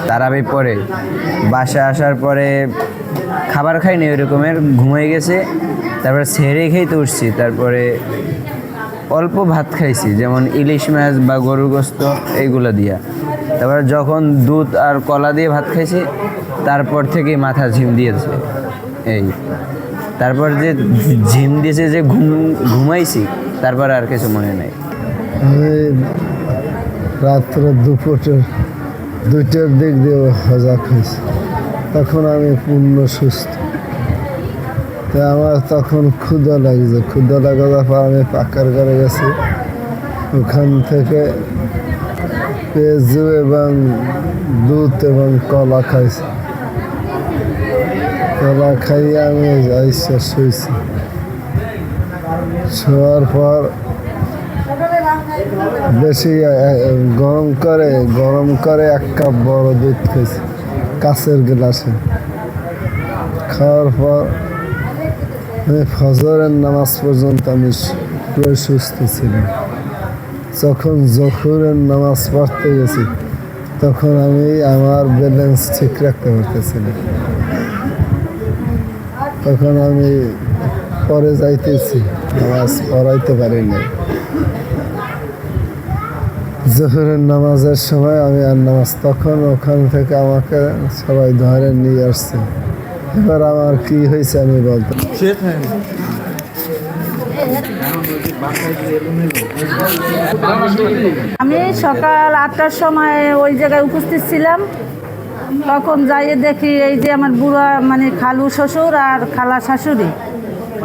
তারাবি পরে বাসায় আসার পরে খাবার খাইনি ওই রকমের, ঘুমিয়ে গেছে। তারপরে সেরে খেয়েতে উঠছি, তারপরে অল্প ভাত খাইছি, যেমন ইলিশ মাছ বা গরুর গোস্ত এইগুলো দিয়া। তারপরে যখন দুধ আর কলা দিয়ে ভাত খাইছি, তারপর থেকেই মাথা ঝিম দিয়েছে এই। তারপর যে ঝিম দিয়েছে, যে ঘুমাইছি, তারপর আর কিছু মনে নেই। আমি রাত্রে দুইটার দিক দিয়ে হজা খাইছি, তখন আমি পূর্ণ সুস্থ। তো আমার তখন ক্ষুধা লাগছে, ক্ষুধা লাগার পর আমি পাকার ঘরে গেছি। ওখান থেকে পেঁয়াজু এবং দুধ এবং কলা খাইছি। কলা খাইয়ে আমি আইসা শুয়েছি। শোয়ার পর বেশি গরম করে 1 কাপ বড় দুধ খেয়েছি কাঁচের গ্লাসে। খাওয়ার পর আমি ফজরের নামাজ পর্যন্ত আমি পুরো সুস্থ ছিলাম। যখন জোহরের নামাজ পড়তে গেছি, তখন আমি আমার ব্যালেন্স ঠিক রাখতে পারতেছিলাম। তখন আমি পরে যাইতেছি, নামাজ পড়াইতে পারি না। জোহরের নামাজের সময় আমি আর নামাজ, তখন ওখান থেকে আমাকে সবাই ধরে নিয়ে আসছে। এবার আমার কি হয়েছে আমি বলতে, আমি সকাল 8টার সময় ওই জায়গায় উপস্থিত ছিলাম। তখন যাইয়ে দেখি এই যে আমার বুড়া মানে খালু শ্বশুর আর খালা শাশুড়ি,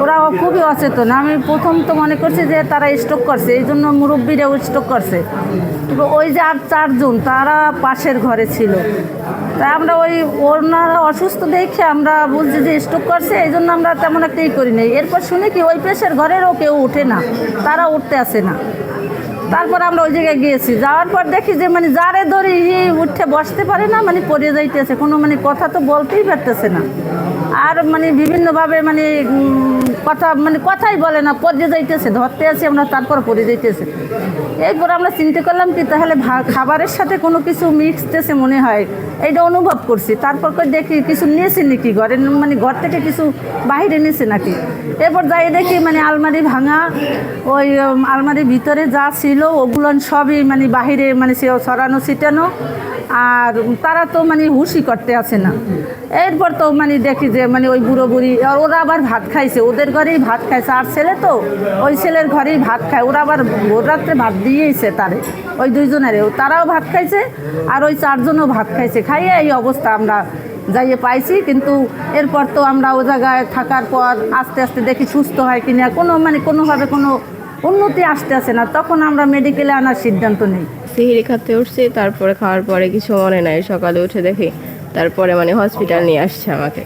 ওরা খুবই অচেতন। আমি প্রথম তো মনে করছি যে তারা স্ট্রোক করছে, এই জন্য মুরব্বীরাও স্ট্রোক করছে। ওই যে আর 4 জন তারা পাশের ঘরে ছিল। তাই আমরা ওনারা অসুস্থ দেখে আমরা বলছি যে স্ট্রোক করছে, এই জন্য আমরা তেমন একটা করি নাই। এরপর শুনি কি ওই পেশের ঘরেরও কেউ উঠে না, তারা উঠতে আসে না। তারপর আমরা ওই জায়গায় গিয়েছি, যাওয়ার পর দেখি যে মানে যারে ধরে উঠে বসতে পারে না, মানে পড়ে যাইতেছে, কোনো মানে কথা তো বলতেই পারতেছে না। আর মানে বিভিন্নভাবে মানে কথাই বলে না, পড়ে যাইতেছে, ধরতে আসি আমরা, তারপর পড়ে যাইতেছে। এরপর আমরা চিন্তা করলাম কি তাহলে খাবারের সাথে কোনো কিছু মিক্সতেছে মনে হয়, এইটা অনুভব করছি। তারপর দেখি কিছু নিয়েছে নাকি ঘরে, মানে ঘর থেকে কিছু বাইরে নিয়েছে নাকি। এরপর যাই দেখি মানে আলমারি ভাঙা, ওই আলমারির ভিতরে যা ছিল ওগুলো সবই মানে বাহিরে মানে ছড়ানো ছিটানো। আর তারা তো মানে হুশি করতে আসে না। এরপর তো মানে দেখি যে মানে ওই বুড়ো বুড়ি, আর ওরা আবার ভাত খাইছে, ওদের ঘরেই ভাত খাইছে। আর ছেলে তো ওই ছেলের ঘরেই ভাত খায়, ওরা আবার ভোর রাত্রে ভাত দিয়েছে তারে, ওই 2 জনেরও, তারাও ভাত খাইছে আর ওই 4 জনও ভাত খাইছে। খাইয়ে এই অবস্থা আমরা যাইয়ে পাইছি। কিন্তু এরপর তো আমরা ও জায়গায় থাকার পর আস্তে আস্তে দেখি সুস্থ হয় কিনা, কোনোভাবে কোনো উন্নতি আসতে আসে না। তখন আমরা মেডিকেলে আনার সিদ্ধান্ত নিই। সিহিরি খাতে উঠছি, তারপরে খাওয়ার পরে কিছু মনে নাই। সকালে উঠে দেখি, তারপরে মানে হসপিটাল নিয়ে আসছে আমাকে।